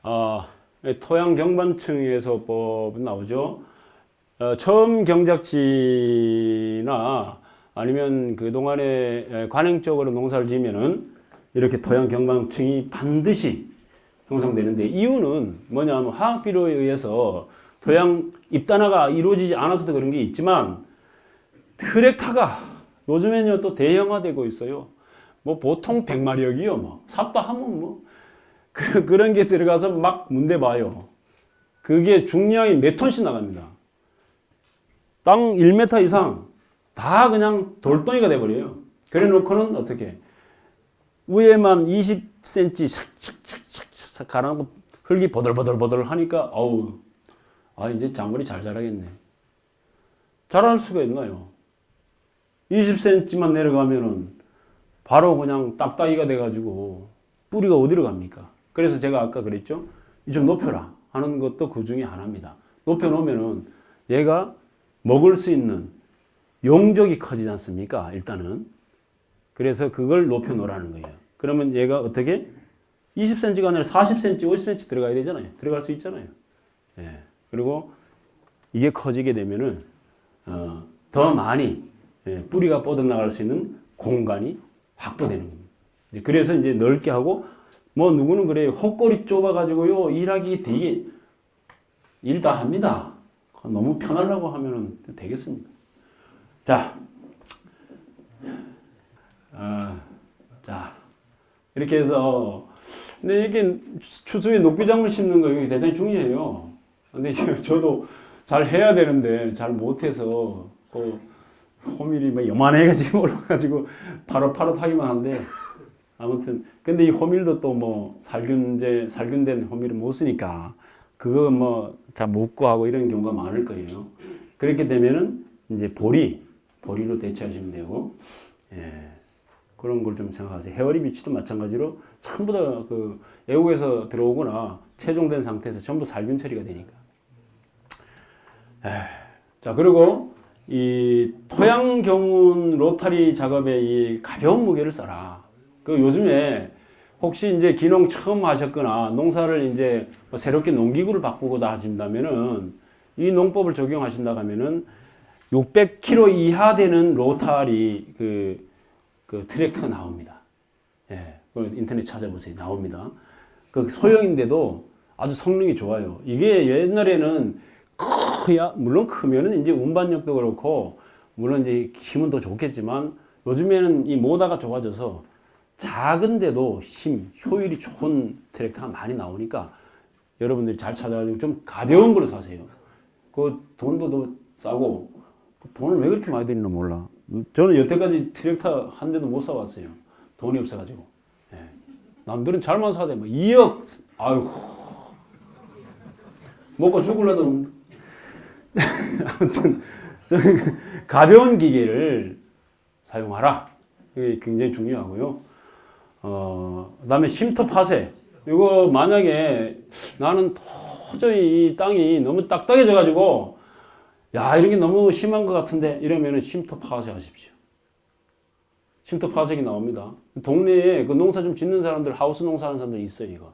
어, 토양 경관층에서 나오죠. 처음 경작지나 아니면 그동안에 관행적으로 농사를 지으면은 이렇게 토양 경관층이 반드시 형성되는데, 이유는 뭐냐면 화학 비료에 의해서 토양 입단화가 이루어지지 않아서도 그런 게 있지만, 트랙터가 요즘에는 또 대형화되고 있어요. 뭐 보통 100마력이요. 뭐 샀다 하면 뭐 그런 게 들어가서 막 문대 봐요. 그게 중량이 몇 톤씩 나갑니다. 땅 1m 이상 다 그냥 돌덩이가 돼버려요. 그래 놓고는 어떻게 위에만 20cm 샥샥샥샥 가라고 흙이 보들보들보들 하니까 어우, 이제 작물이 잘 자라겠네. 자랄 수가 있나요? 20cm만 내려가면은 바로 그냥 딱따기가 돼가지고 뿌리가 어디로 갑니까? 그래서 제가 아까 그랬죠. 좀 높여라 하는 것도 그 중에 하나입니다. 높여놓으면은 얘가 먹을 수 있는 용적이 커지지 않습니까? 일단은. 그래서 그걸 높여놓으라는 거예요. 그러면 얘가 어떻게? 20cm가 아니라 40cm, 50cm 들어가야 되잖아요. 들어갈 수 있잖아요. 예. 그리고 이게 커지게 되면은, 더 많이, 뿌리가 뻗어나갈 수 있는 공간이 확보되는 겁니다. 그래서 이제 넓게 하고, 뭐 누구는 그래요. 헛골이 좁아가지고요. 일하기 되게, 일 다 합니다. 너무 편하려고 하면은 되겠습니까? 자, 이렇게 해서, 근데 이게 추수에 녹비작물 심는 거 이게 대단히 중요해요. 근데 저도 잘 해야 되는데 잘 못해서 그 호밀이 막 요만해가지고 올라가지고 파릇파릇하기만 한데, 아무튼 근데 이 호밀도 또 뭐 살균된 호밀을 못 쓰니까 그거 뭐 잘 묻고 하고 이런 경우가 많을 거예요. 그렇게 되면은 이제 보리로 대체하시면 되고, 예. 그런 걸 좀 생각하세요. 해어리 비치도 마찬가지로 전부 다 그 애국에서 들어오거나 채종된 상태에서 전부 살균 처리가 되니까. 자, 그리고 이 토양 경운 로타리 작업에 이 가벼운 무게를 써라. 그 요즘에 혹시 이제 기농 처음 하셨거나 농사를 이제 뭐 새롭게 농기구를 바꾸고자 하신다면은, 이 농법을 적용하신다 하면은 600kg 이하 되는 로타리 그 트랙터가 나옵니다. 예, 인터넷 찾아보세요. 나옵니다. 그 소형인데도 아주 성능이 좋아요. 이게 옛날에는 물론 크면은 이제 운반력도 그렇고, 물론 이제 힘은 더 좋겠지만, 요즘에는 이 모다가 좋아져서 작은데도 효율이 좋은 트랙터가 많이 나오니까 여러분들이 잘 찾아가지고 좀 가벼운 걸 사세요. 그 돈도 더 싸고, 돈을 왜 그렇게 많이 드리나 몰라. 저는 여태까지 트랙터 한 대도 못 사왔어요. 돈이 없어가지고. 예. 남들은 잘만 사대. 뭐 2억, 아유, 먹고 죽을라도. 아무튼, 가벼운 기계를 사용하라. 이게 굉장히 중요하고요. 그 다음에 쉼터 파쇄. 이거 만약에 나는 도저히 이 땅이 너무 딱딱해져가지고, 야, 이런 게 너무 심한 것 같은데, 이러면은 쉼터 파쇄 하십시오. 쉼터 파쇄기 나옵니다. 동네에 그 농사 좀 짓는 사람들, 하우스 농사 하는 사람들 있어요, 이거.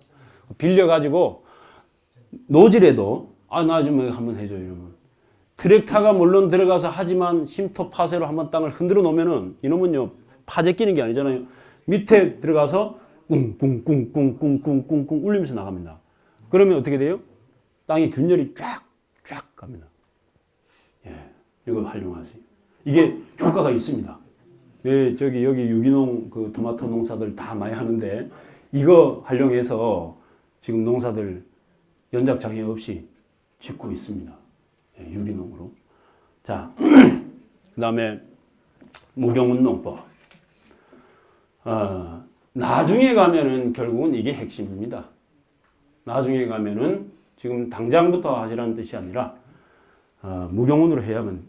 빌려가지고, 노질해도, 나 좀 한번 해줘, 이러면. 트랙터가 물론 들어가서 하지만 쉼터 파쇄로 한번 땅을 흔들어 놓으면은, 이놈은요, 파재 끼는 게 아니잖아요. 밑에 들어가서 꿍꿍꿍꿍꿍꿍꿍 울리면서 나갑니다. 그러면 어떻게 돼요? 땅에 균열이 쫙 갑니다. 예, 이거 활용하세요. 이게 효과가 있습니다. 예, 여기 유기농 그 토마토 농사들 다 많이 하는데, 이거 활용해서 지금 농사들 연작 장애 없이 짓고 있습니다. 예, 유기농으로. 자, 그 다음에 무경운 농법. 나중에 가면은 결국은 이게 핵심입니다. 나중에 가면은 지금 당장부터 하시라는 뜻이 아니라, 무경운으로 해야만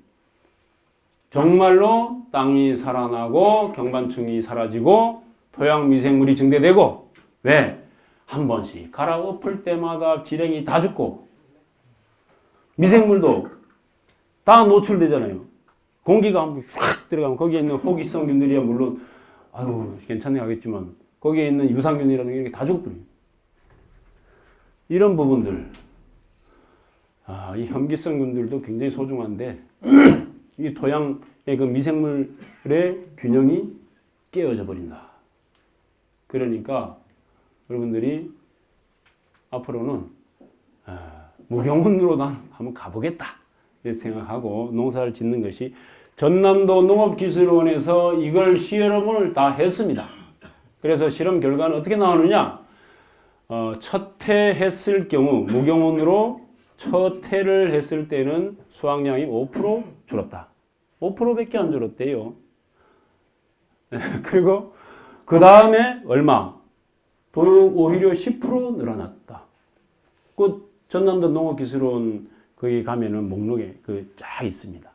정말로 땅이 살아나고 경관층이 사라지고 토양 미생물이 증대되고, 왜? 한 번씩 갈아엎을 때마다 지렁이 다 죽고 미생물도 다 노출되잖아요. 공기가 한번 휙 들어가면 거기에 있는 호기성균들이야 물론 괜찮네 하겠지만, 거기에 있는 유산균이라는 게 다 죽어버려요. 이런 부분들, 이 염기성분들도 굉장히 소중한데 이 토양의 그 미생물의 균형이 깨어져 버린다. 그러니까 여러분들이 앞으로는 무경운으로 난 한번 가보겠다 이렇게 생각하고 농사를 짓는 것이, 전남도 농업기술원에서 이걸 실험을 다 했습니다. 그래서 실험 결과는 어떻게 나오느냐? 첫 해 했을 경우 무경운으로 첫 해를 했을 때는 수확량이 5% 줄었다. 5%밖에 안 줄었대요. 그리고 그 다음에 얼마? 오히려 10% 늘어났다. 그 전남도 농업기술원 거기 가면은 목록에 쫙 있습니다.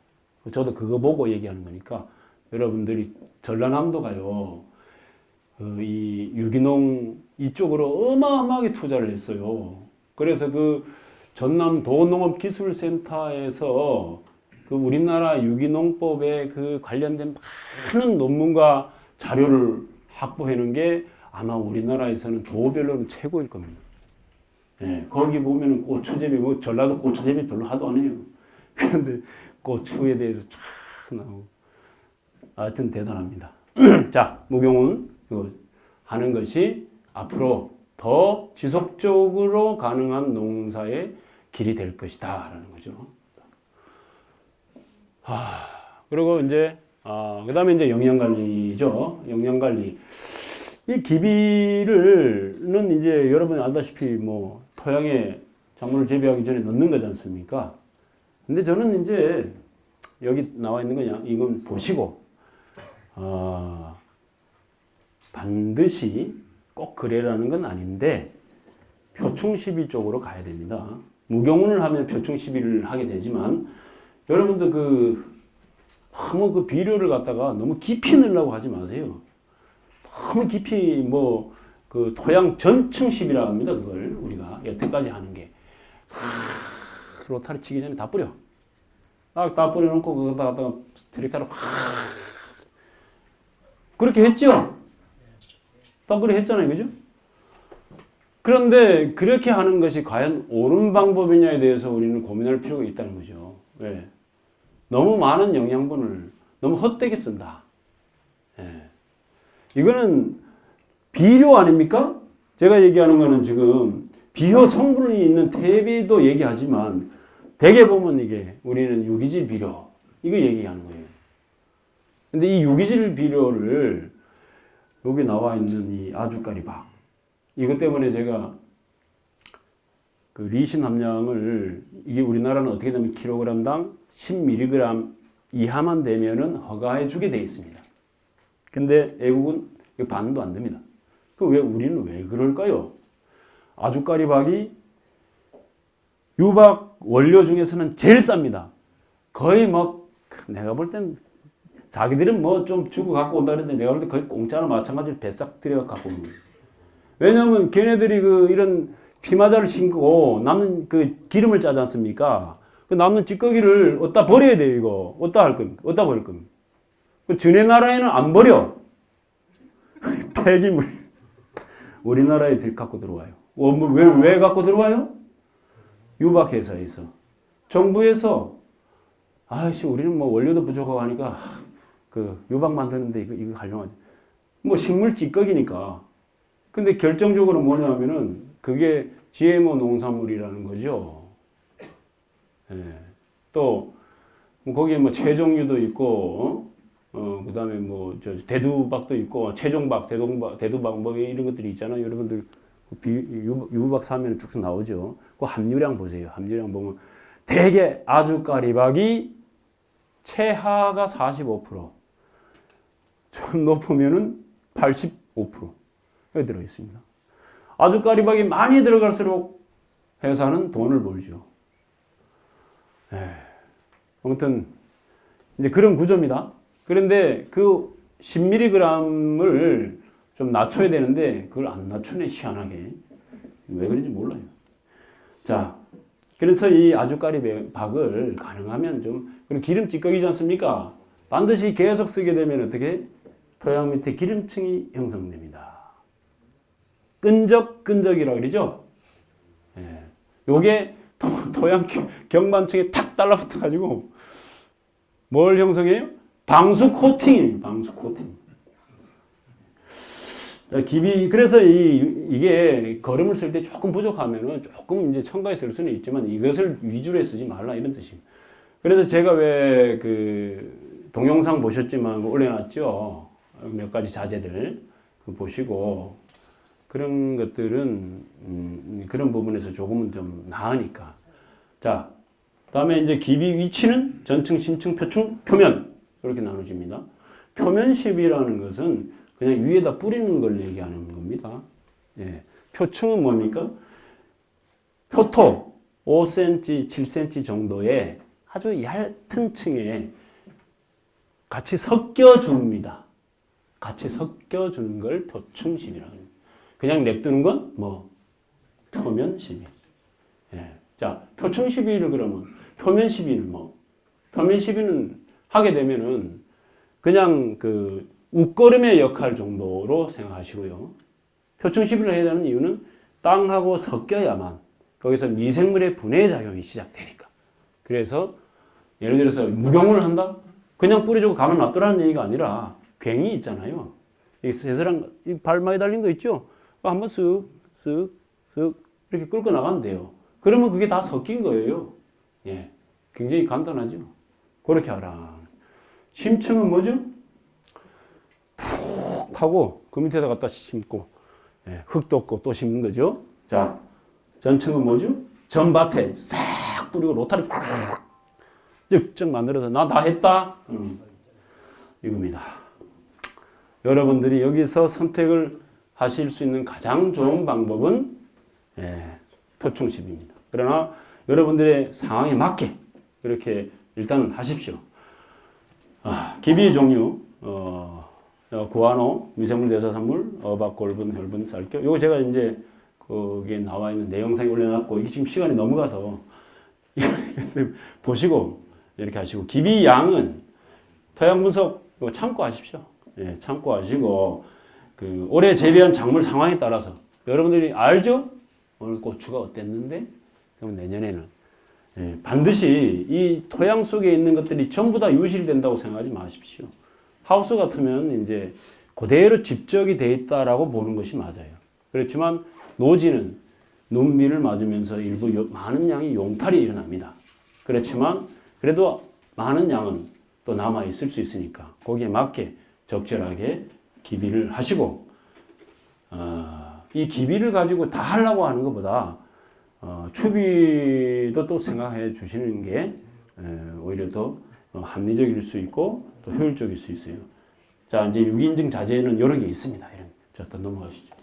저도 그거 보고 얘기하는 거니까 여러분들이 전라남도가요, 이 유기농 이쪽으로 어마어마하게 투자를 했어요. 그래서 그 전남도 농업기술센터에서 그 우리나라 유기농법에 그 관련된 많은 논문과 자료를 확보해 놓은 게 아마 우리나라에서는 도별로는 최고일 겁니다. 예, 거기 보면은 고추재배, 뭐 전라도 고추재배 별로 하도 안 해요. 그런데 고추에 대해서 쫙 나오고, 하여튼 대단합니다. 자, 무경운 하는 것이 앞으로 더 지속적으로 가능한 농사의 길이 될 것이다 라는 거죠. 그리고 이제 그 다음에 이제 영양관리죠. 영양관리. 이 기비를는 이제 여러분이 알다시피 뭐 토양에 작물을 재배하기 전에 넣는 거지 않습니까? 근데 저는 이제 여기 나와 있는 거냐, 이건 보시고, 반드시 꼭 그래라는 건 아닌데, 표충시비 쪽으로 가야 됩니다. 무경운을 하면 표충시비를 하게 되지만, 여러분들 너무 그 비료를 갖다가 너무 깊이 넣으려고 하지 마세요. 너무 깊이 그 토양 전층시비라고 합니다. 그걸 우리가 여태까지 하는 게. 로타리 치기 전에 다 뿌려. 다 뿌려놓고 그거다 갖다가 트랙터로 그렇게 했죠? 다 뿌려 했잖아요. 그죠? 그런데 그렇게 하는 것이 과연 옳은 방법이냐에 대해서 우리는 고민할 필요가 있다는 거죠. 왜? 너무 많은 영양분을 너무 헛되게 쓴다. 예. 이거는 비료 아닙니까? 제가 얘기하는 거는 지금 비료 성분이 있는 퇴비도 얘기하지만 대개 보면 이게 우리는 유기질 비료 이거 얘기하는 거예요. 근데 이 유기질 비료를 여기 나와 있는 이 아주까리박 이것 때문에 제가 그 리신 함량을 이게 우리나라는 어떻게 되면 킬로그램당 10mg 이하만 되면은 허가해 주게 되어 있습니다. 근데 외국은 반도 안 됩니다. 우리는 왜 그럴까요? 아주까리박이 유박 원료 중에서는 제일 쌉니다. 거의 내가 볼 땐 자기들은 좀 주고 갖고 온다 그랬는데 내가 볼 때 거의 공짜나 마찬가지로 배싹 들여 갖고 오는 거예요. 왜냐면 걔네들이 이런 피마자를 심고 남는 기름을 짜지 않습니까? 그 남는 찌꺼기를 어디다 버려야 돼요, 이거. 어디다 할 겁니까? 어디다 버릴 겁니까? 전에 나라에는 안 버려. 폐기물. 우리나라에 갖고 들어와요. 왜 갖고 들어와요? 유박회사에서. 정부에서, 우리는 원료도 부족하고 하니까, 유박 만드는데 이거 활용하지. 식물 찌꺼기니까. 근데 결정적으로 뭐냐면은, 그게 GMO 농산물이라는 거죠. 예. 또, 거기에 채종류도 있고, 그 다음에 대두박도 있고, 최종박, 대두박, 이런 것들이 있잖아요. 여러분들, 유박 사면 쭉쭉 나오죠. 그 함유량 보세요. 함유량 보면, 대개 아주까리박이 최하가 45%, 좀 높으면은 85%. 여기 들어있습니다. 아주까리박이 많이 들어갈수록 회사는 돈을 벌죠. 아무튼, 이제 그런 구조입니다. 그런데 그 10mg을 좀 낮춰야 되는데 그걸 안 낮추네, 희한하게. 왜 그런지 몰라요. 자, 그래서 이 아주까리박을 가능하면 그리고 기름 찌꺼기지 않습니까? 반드시 계속 쓰게 되면 어떻게? 토양 밑에 기름층이 형성됩니다. 끈적끈적이라고 그러죠? 예. 요게 토양 경관층에 탁 달라붙어가지고 뭘 형성해요? 방수 코팅입니다. 방수 코팅. 그래서 이게 거름을 쓸 때 조금 부족하면은 조금 이제 첨가해 쓸 수는 있지만 이것을 위주로 쓰지 말라 이런 뜻입니다. 그래서 제가 왜 그 동영상 보셨지만 올려놨죠. 몇 가지 자재들 보시고 그런 것들은 그런 부분에서 조금은 좀 나으니까. 자, 다음에 이제 기비 위치는 전층, 심층, 표층, 표면 이렇게 나눠집니다. 표면십이라는 것은 그냥 위에다 뿌리는 걸 얘기하는 겁니다. 예. 표층은 뭡니까? 표토 5cm, 7cm 정도의 아주 얇은 층에 같이 섞여줍니다. 같이 섞여주는 걸 표층십이라고 합니다. 그냥 냅두는 건 뭐 표면 시비. 예. 자, 표층 시비를 그러면 표면 시비는 뭐 표면 시비는 하게 되면은 그냥 그 웃거름의 역할 정도로 생각하시고요. 표층 시비를 해야 되는 이유는 땅하고 섞여야만 거기서 미생물의 분해 작용이 시작되니까. 그래서 예를 들어서 무경우를 한다? 그냥 뿌려주고 가만 놔두라는 얘기가 아니라 괭이 있잖아요. 이 새스랑 발막에 달린 거 있죠? 한번 쓱 이렇게 끌고 나가면 돼요. 그러면 그게 다 섞인 거예요. 예, 굉장히 간단하죠. 그렇게 하라. 심층은 뭐죠? 푹 하고 그 밑에다 갖다 심고 예, 흙도 없고 또 심는 거죠. 자, 전층은 뭐죠? 전밭에 싹 뿌리고 로타리 팍 쭉쭉 만들어서 나 다 했다. 이겁니다. 여러분들이 여기서 선택을 하실 수 있는 가장 좋은 방법은 표층십입니다. 그러나 여러분들의 상황에 맞게 그렇게 일단은 하십시오. 기비 종류 구안호, 미생물 대사산물, 어박, 골분, 혈분, 쌀겨. 요거 제가 이제 거기에 나와 있는 내 영상에 올려놨고 이게 지금 시간이 넘어가서 보시고 이렇게 하시고 기비 양은 토양 분석 이거 참고하십시오. 예, 참고하시고 그 올해 재배한 작물 상황에 따라서 여러분들이 알죠? 오늘 고추가 어땠는데? 그럼 내년에는 반드시 이 토양 속에 있는 것들이 전부 다 유실된다고 생각하지 마십시오. 하우스 같으면 이제 그대로 집적이 돼 있다라고 보는 것이 맞아요. 그렇지만 노지는 눈비를 맞으면서 일부 많은 양의 용탈이 일어납니다. 그렇지만 그래도 많은 양은 또 남아 있을 수 있으니까 거기에 맞게 적절하게 기비를 하시고 이 기비를 가지고 다 하려고 하는 것보다 추비도 또 생각해 주시는 게 오히려 더 합리적일 수 있고 또 효율적일 수 있어요. 자, 이제 유기인증 자재는 이런 게 있습니다. 이런. 자, 또 넘어가시죠.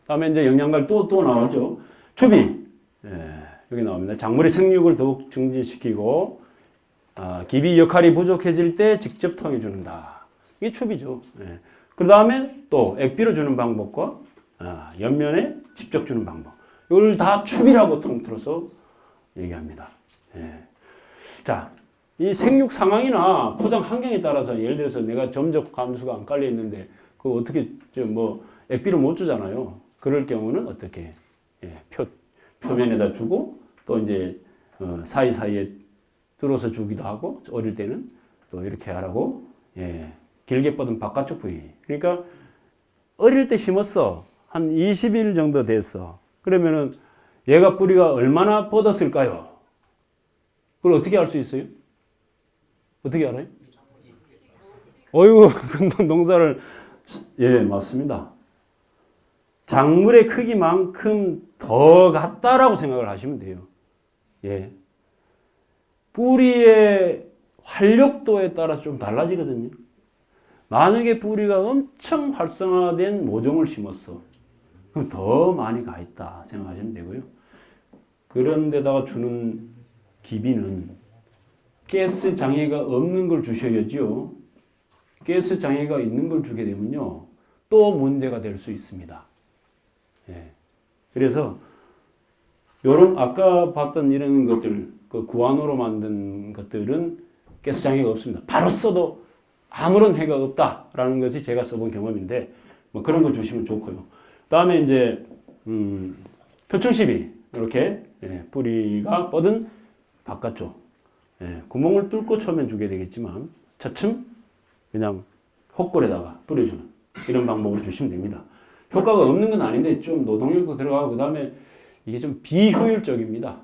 다음에 이제 영양갈 또 나오죠. 추비. 여기 나옵니다. 작물의 생육을 더욱 증진시키고 기비 역할이 부족해질 때 직접 통해주는다. 이게 추비죠. 그 다음에 또 액비로 주는 방법과 옆면에 직접 주는 방법. 이걸 다 추비라고 통틀어서 얘기합니다. 자, 이 생육 상황이나 포장 환경에 따라서 예를 들어서 내가 점적 감수가 안 깔려 있는데 그 어떻게 뭐 액비를 못 주잖아요. 그럴 경우는 어떻게 표면에다 주고 또 이제 사이사이에 뚫어서 주기도 하고 어릴 때는 또 이렇게 하라고 길게 뻗은 바깥쪽 부위. 그러니까 어릴 때 심었어. 한 20일 정도 됐어. 그러면은 얘가 뿌리가 얼마나 뻗었을까요? 그걸 어떻게 알 수 있어요? 어떻게 알아요? 어이구, 농사를 맞습니다. 작물의 크기만큼 더 같다라고 생각을 하시면 돼요. 뿌리의 활력도에 따라서 좀 달라지거든요. 만약에 뿌리가 엄청 활성화된 모종을 심었어. 그럼 더 많이 가 있다 생각하시면 되고요. 그런 데다가 주는 기비는 가스 장애가 없는 걸 주셔야죠. 가스 장애가 있는 걸 주게 되면요. 또 문제가 될 수 있습니다. 그래서 요런 아까 봤던 이런 것들, 그 구안호로 만든 것들은 가스 장애가 없습니다. 바로 써도 아무런 해가 없다라는 것이 제가 써본 경험인데 뭐 그런 거 주시면 좋고요. 다음에 이제 표충시비 이렇게 뿌리가 뻗은 바깥쪽 구멍을 뚫고 처음엔 주게 되겠지만 차츰 그냥 헛골에다가 뿌려주는 이런 방법으로 주시면 됩니다. 효과가 없는 건 아닌데 좀 노동력도 들어가고 그 다음에 이게 좀 비효율적입니다.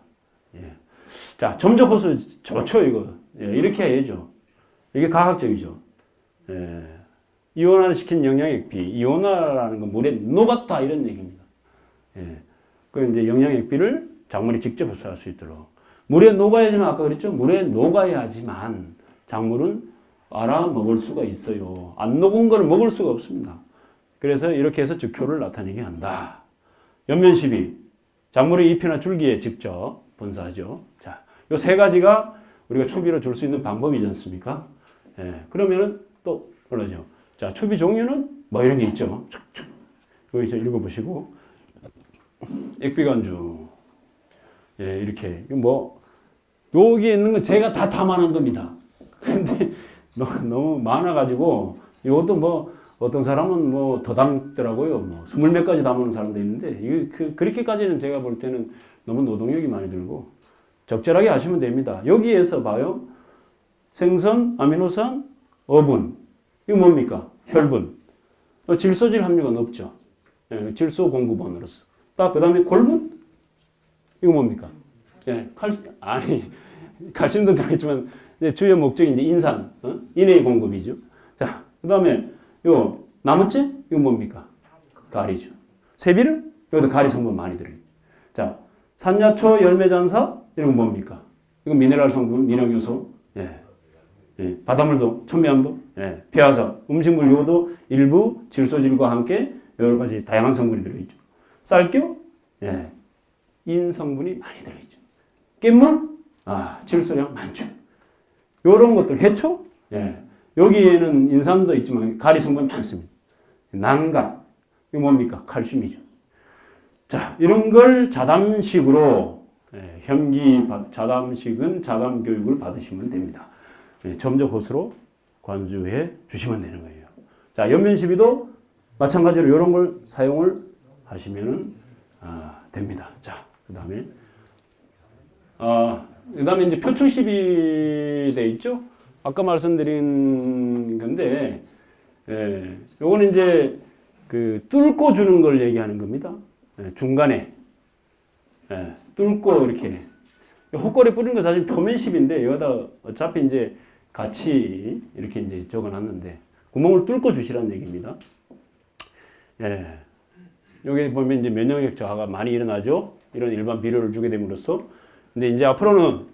자, 점적호수 좋죠 이거. 이렇게 해야죠. 이게 과학적이죠. 이온화를 시킨 영양액비, 이온화라는 건 물에 녹았다 이런 얘기입니다. 그 이제 영양액비를 작물이 직접 흡수할 수 있도록 물에 녹아야지만 아까 그랬죠. 물에 녹아야지만 작물은 알아 먹을 수가 있어요. 안 녹은 걸 먹을 수가 없습니다. 그래서 이렇게 해서 즉효를 나타내게 한다. 연면시비, 작물의 잎이나 줄기에 직접 분사하죠. 자, 요 세 가지가 우리가 추비로 줄 수 있는 방법이지 않습니까? 그러면은 또 그러죠. 자, 추비 종류는 뭐 이런 게 있죠. 여기 이제 읽어보시고 액비간주, 이렇게 뭐 여기에 있는 건 제가 다 담아놓은 겁니다. 근데 너무 많아가지고 이것도 뭐 어떤 사람은 뭐 더 담더라고요. 뭐 20몇 가지 담아놓은 사람도 있는데 이게 그렇게까지는 제가 볼 때는 너무 노동력이 많이 들고 적절하게 하시면 됩니다. 여기에서 봐요. 생선, 아미노산, 어분. 이거 뭡니까? 혈분. 질소질 함유가 높죠. 질소 공급원으로서. 딱 그 다음에 골분? 이거 뭡니까? 칼슘도 들어있지만 주요 목적이 이제 인산, 인의 공급이죠. 자, 그 다음에 요 나무째? 이거 뭡니까? 가리죠. 새비름? 여기도 가리 성분 많이 들어요. 자, 산야초 열매잔사? 이런 건 뭡니까? 이건 미네랄 성분, 미량요소. 바닷물도, 천미암도, 폐화석, 음식물 요도 일부 질소질과 함께 여러 가지 다양한 성분이 들어있죠. 쌀교? 인 성분이 많이 들어있죠. 깻물? 질소량 많죠. 요런 것들, 해초? 여기에는 인산도 있지만 가리 성분이 많습니다. 난간, 이거 뭡니까? 칼슘이죠. 자, 이런 걸 자담식으로, 자담식은 자담 교육을 받으시면 됩니다. 점적호수로 관주해 주시면 되는 거예요. 자, 연면시비도 마찬가지로 이런 걸 사용을 하시면 됩니다. 자, 그 다음에 이제 표충시비 돼 있죠? 아까 말씀드린 건데, 요거는 이제 그 뚫고 주는 걸 얘기하는 겁니다. 중간에, 뚫고 이렇게. 헛골에 뿌리는 거 사실 표면십인데, 여기다 어차피 이제 같이 이렇게 이제 적어 놨는데, 구멍을 뚫고 주시라는 얘기입니다. 여기 보면 이제 면역력 저하가 많이 일어나죠? 이런 일반 비료를 주게 됨으로써. 근데 이제 앞으로는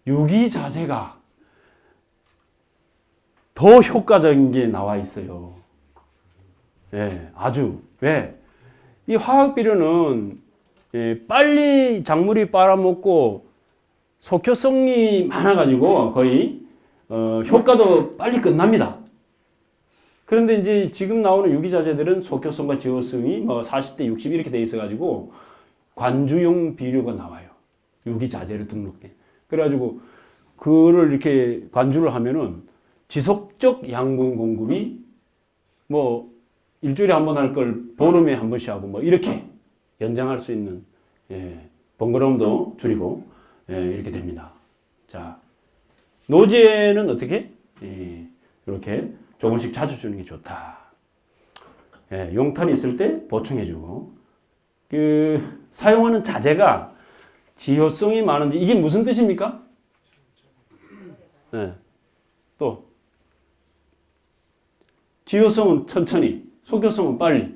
유기자재가 더 효과적인 게 나와 있어요. 아주. 왜? 이 화학비료는 빨리 작물이 빨아먹고 속효성이 많아가지고 거의 효과도 빨리 끝납니다. 그런데 이제 지금 나오는 유기자재들은 속효성과 지효성이 뭐 40대 60 이렇게 돼 있어가지고 관주용 비료가 나와요. 유기자재로 등록된. 그래가지고 그를 이렇게 관주를 하면은 지속적 양분 공급이 뭐 일주일에 한 번 할 걸 보름에 한 번씩 하고 뭐 이렇게 연장할 수 있는 번거로움도 줄이고 이렇게 됩니다. 자, 노제는 어떻게? 이렇게 조금씩 자주 주는 게 좋다. 용탄이 있을 때 보충해주고 사용하는 자재가 지효성이 많은지 이게 무슨 뜻입니까? 또 지효성은 천천히, 속효성은 빨리.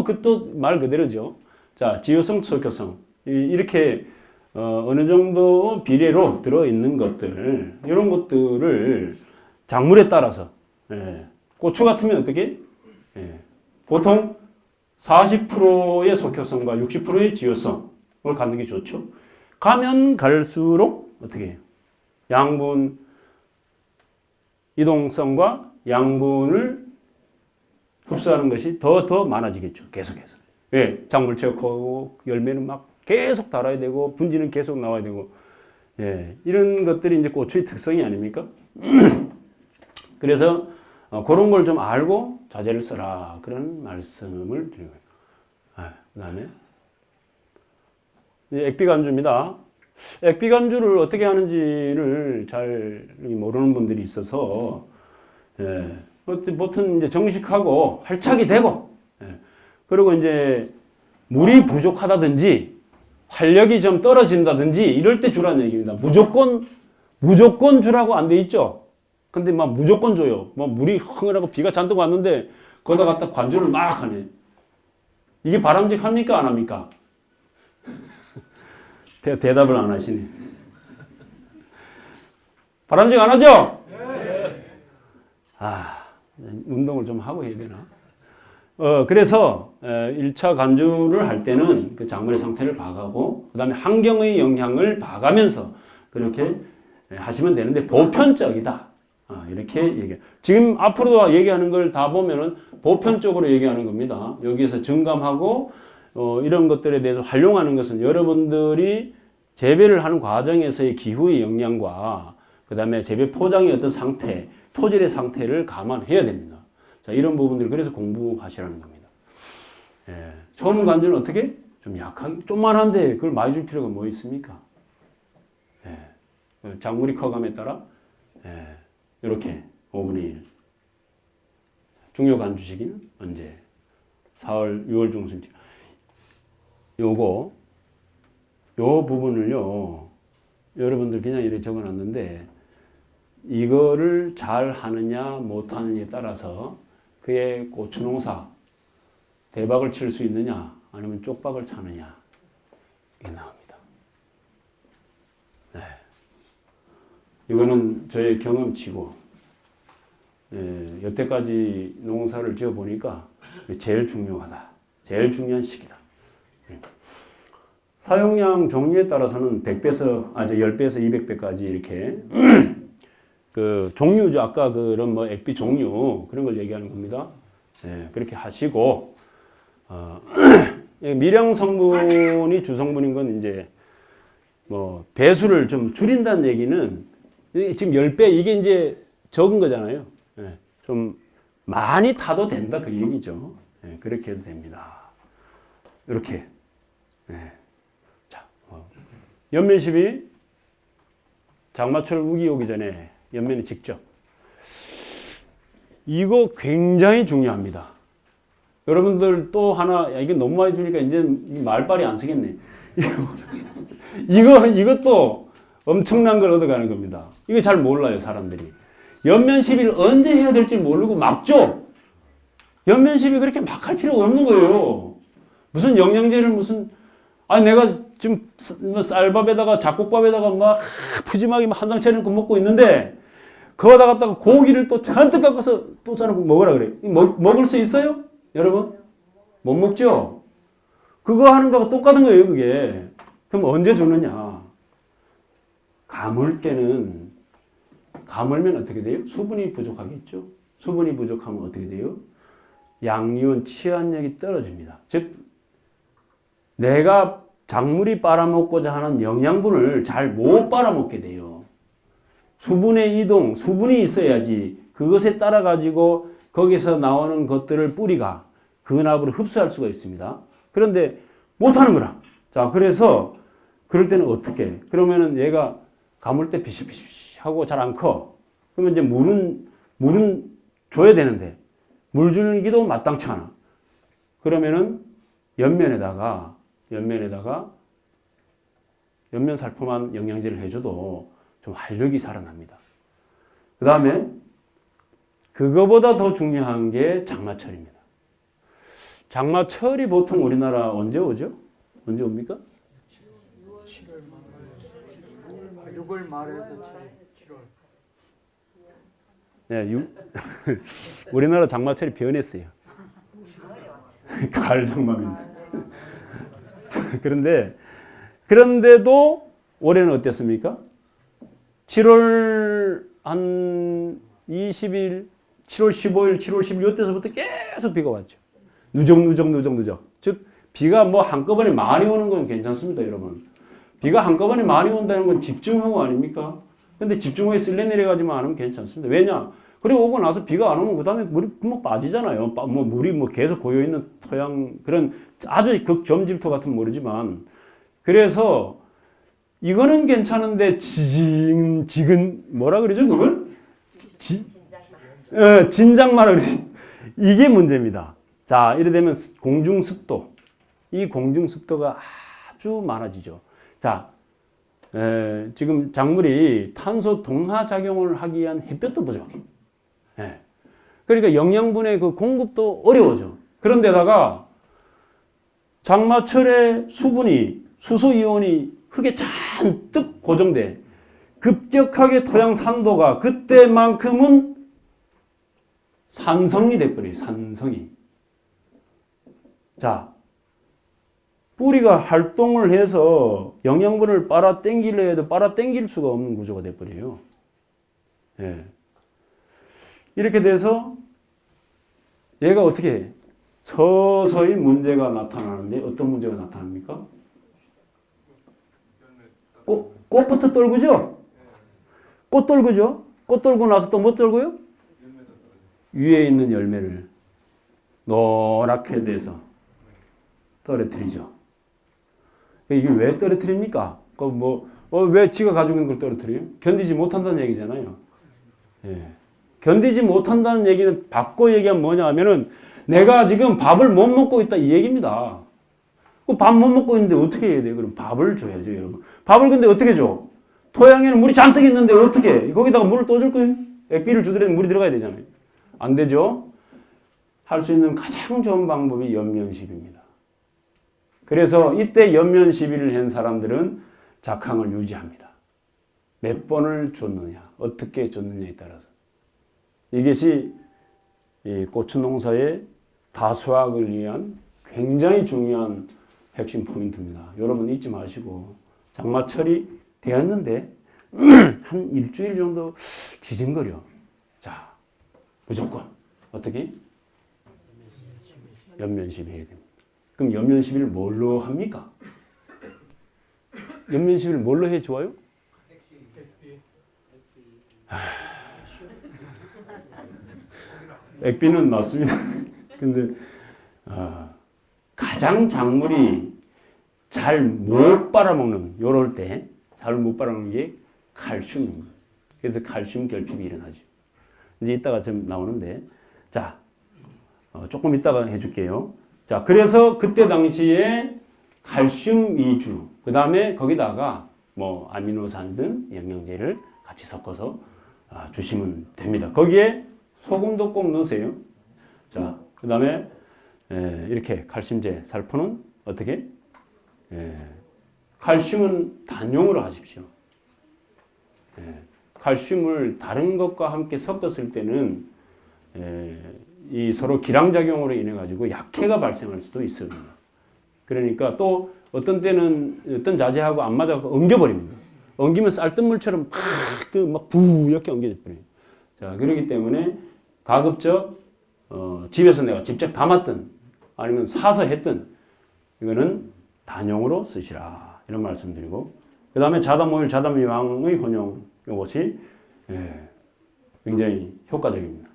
그 또 말 그대로죠. 자, 지효성, 속효성 이렇게 어느 정도 비례로 들어있는 것들 이런 것들을 작물에 따라서 고추 같으면 어떻게? 보통 40%의 속효성과 60%의 지효성을 갖는 게 좋죠. 가면 갈수록 어떻게 해요? 양분 이동성과 양분을 흡수하는 것이 더 많아지겠죠. 계속해서. 왜? 작물체가 커고 열매는 막 계속 달아야 되고 분지는 계속 나와야 되고 이런 것들이 이제 고추의 특성이 아닙니까? 그래서 그런 걸 좀 알고 자재를 써라 그런 말씀을 드리고요. 그 다음에 액비간주입니다. 액비간주를 어떻게 하는지를 잘 모르는 분들이 있어서, 예, 보통 이제 정식하고 활착이 되고, 예, 그리고 이제 물이 부족하다든지 활력이 좀 떨어진다든지 이럴 때 주라는 얘기입니다. 무조건 주라고 안 돼 있죠. 근데 막 무조건 줘요. 막 물이 흥하고 비가 잔뜩 왔는데 거기다 갖다 관주를 막 하네. 이게 바람직합니까? 안 합니까? 대답을 안 하시네. 바람직 안 하죠? 운동을 좀 하고 해야 되나? 그래서 1차 간주를 할 때는 그 작물의 상태를 봐가고 그 다음에 환경의 영향을 봐가면서 그렇게 하시면 되는데 보편적이다. 이렇게 얘기해. 지금 앞으로 얘기하는 걸 다 보면은 보편적으로 얘기하는 겁니다. 여기에서 증감하고 이런 것들에 대해서 활용하는 것은 여러분들이 재배를 하는 과정에서의 기후의 영향과 그 다음에 재배 포장의 어떤 상태, 토질의 상태를 감안해야 됩니다. 자, 이런 부분들 그래서 공부하시라는 겁니다. 예. 처음 간주는 어떻게? 좀 약하게, 좀만한데 그걸 많이 줄 필요가 뭐 있습니까? 예. 작물이 커감에 따라 이렇게 5분의 1. 중요 간주 시기는 언제? 4월, 6월 중순쯤. 요 부분을요, 여러분들 그냥 이렇게 적어놨는데, 이거를 잘 하느냐, 못 하느냐에 따라서 그의 고추 농사, 대박을 칠 수 있느냐, 아니면 쪽박을 차느냐, 이게 나옵니다. 네. 이거는 저의 경험치고, 여태까지 농사를 지어 보니까 제일 중요하다. 제일 중요한 시기다. 사용량 종류에 따라서는 10배에서 200배까지 이렇게 그 종류죠. 아까 그런 뭐 액비 종류 그런 걸 얘기하는 겁니다. 그렇게 하시고 미량 성분이 주성분인 건 이제 뭐 배수를 좀 줄인다는 얘기는 지금 10배 이게 이제 적은 거잖아요. 좀 많이 타도 된다 그 얘기죠. 그렇게 해도 됩니다. 이렇게. 자, 연면 시비 장마철 우기 오기 전에 연면이 직접. 이거 굉장히 중요합니다. 여러분들 또 하나, 이게 너무 많이 주니까 이제 말빨이 안 쓰겠네. 이것도 엄청난 걸 얻어가는 겁니다. 이거 잘 몰라요, 사람들이. 연면 시비를 언제 해야 될지 모르고 막 줘. 연면 시비 그렇게 막 할 필요가 없는 거예요. 무슨 영양제를 내가 지금 쌀밥에다가 잡곡밥에다가 막 푸짐하게 한 상 차려놓고 먹고 있는데 거기다 갖다가 고기를 또 잔뜩 깎아서 또 짜놓고 먹으라 그래. 먹을 수 있어요? 여러분? 못 먹죠? 그거 하는 거하고 똑같은 거예요, 그게. 그럼 언제 주느냐? 가물면 어떻게 돼요? 수분이 부족하겠죠? 수분이 부족하면 어떻게 돼요? 양이온 치환력이 떨어집니다. 즉, 내가 작물이 빨아먹고자 하는 영양분을 잘 못 빨아먹게 돼요. 수분의 이동, 수분이 있어야지 그것에 따라 가지고 거기서 나오는 것들을 뿌리가 그 납으로 흡수할 수가 있습니다. 그런데 못하는 거라. 자, 그래서 그럴 때는 어떻게? 그러면은 얘가 가물 때 비실비실 하고 잘 안 커. 그러면 이제 물은 줘야 되는데 물 주는 기도 마땅치 않아. 그러면은 연면에다가 연면 살포만 영양제를 해줘도 좀 활력이 살아납니다. 그 다음에 그거보다 더 중요한 게 장마철입니다. 장마철이 보통 우리나라 언제 오죠? 언제 옵니까? 6월 말에서 7월. 네, 우리나라 장마철이 변했어요. 가을 장마입니다. 그런데도 올해는 어땠습니까? 7월 한 20일, 7월 15일, 7월 16일 때서부터 계속 비가 왔죠. 누적. 즉 비가 뭐 한꺼번에 많이 오는 건 괜찮습니다, 여러분. 비가 한꺼번에 많이 온다는 건 집중호우 아닙니까? 근데 집중호우에 쓸려 내려가지만 않으면 괜찮습니다. 왜냐? 그리고 오고 나서 비가 안 오면 그 다음에 물이 금방 빠지잖아요. 물이 계속 고여 있는 토양 그런 아주 극점질토 같은 물이지만 그래서 이거는 괜찮은데 지근 뭐라 그러죠 그걸? 진작마라 그러지. 이게 문제입니다. 자, 이래 되면 공중 습도. 이 공중 습도가 아주 많아지죠. 자, 지금 작물이 탄소 동화 작용을 하기 위한 햇볕도 부족해. 그러니까 영양분의 그 공급도 어려워져. 그런데다가 장마철에 수소 이온이 흙에 잔뜩 고정돼. 급격하게 토양 산도가 그때만큼은 산성이 돼버려요. 산성이. 자, 뿌리가 활동을 해서 영양분을 빨아당기려 해도 빨아당길 수가 없는 구조가 돼버려요. 이렇게 돼서 얘가 어떻게 해? 서서히 문제가 나타나는데 어떤 문제가 나타납니까? 꽃부터 떨구죠? 꽃 떨구죠? 꽃 떨고 나서 또 뭐 떨고요? 위에 있는 열매를 노랗게 돼서 떨어뜨리죠. 이게 왜 떨어뜨립니까? 왜 지가 가지고 있는 걸 떨어뜨려요? 견디지 못한다는 얘기잖아요. 견디지 못한다는 얘기는 바꿔 얘기하면 뭐냐 하면은 내가 지금 밥을 못 먹고 있다 이 얘기입니다. 밥 못 먹고 있는데 어떻게 해야 돼요? 그럼 밥을 줘야죠, 여러분. 밥을 근데 어떻게 줘? 토양에는 물이 잔뜩 있는데 어떻게 해? 거기다가 물을 또 줄 거예요? 액비를 주더라도 물이 들어가야 되잖아요. 안 되죠? 할 수 있는 가장 좋은 방법이 연면시비입니다. 그래서 이때 연면시비를 한 사람들은 작황을 유지합니다. 몇 번을 줬느냐, 어떻게 줬느냐에 따라서. 이것이 이 고추 농사의 다수확을 위한 굉장히 중요한 핵심 포인트입니다. 여러분 잊지 마시고 장마철이 되었는데 한 일주일 정도 지진거려. 자, 무조건 어떻게? 연면시비 해야 됩니다. 그럼 연면시비를 뭘로 합니까? 연면시비를 뭘로 해 좋아요? 액비는 맞습니다. 근데 가장 작물이 잘 못 빨아먹는 요럴 때 잘 못 빨아먹는 게 칼슘입니다. 그래서 칼슘 결핍이 일어나죠. 이제 이따가 좀 나오는데 자 조금 이따가 해줄게요. 자 그래서 그때 당시에 칼슘 위주 그 다음에 거기다가 뭐 아미노산 등 영양제를 같이 섞어서 주시면 됩니다. 거기에 소금도 꼭 넣으세요. 자, 그 다음에 이렇게 칼슘제 살포는 어떻게? 칼슘은 단용으로 하십시오. 칼슘을 다른 것과 함께 섞었을 때는 이 서로 기량작용으로 인해 가지고 약해가 발생할 수도 있습니다. 그러니까 또 어떤 때는 어떤 자재하고 안 맞아서 엉겨버립니다. 엉기면 쌀뜨물처럼 막 부옇게 엉겨져 버려요. 자, 그렇기 때문에 가급적 집에서 내가 직접 담았든 아니면 사서 했든 이거는 단용으로 쓰시라 이런 말씀드리고 그 다음에 자담오일, 자담유황의 혼용 이것이 굉장히 효과적입니다.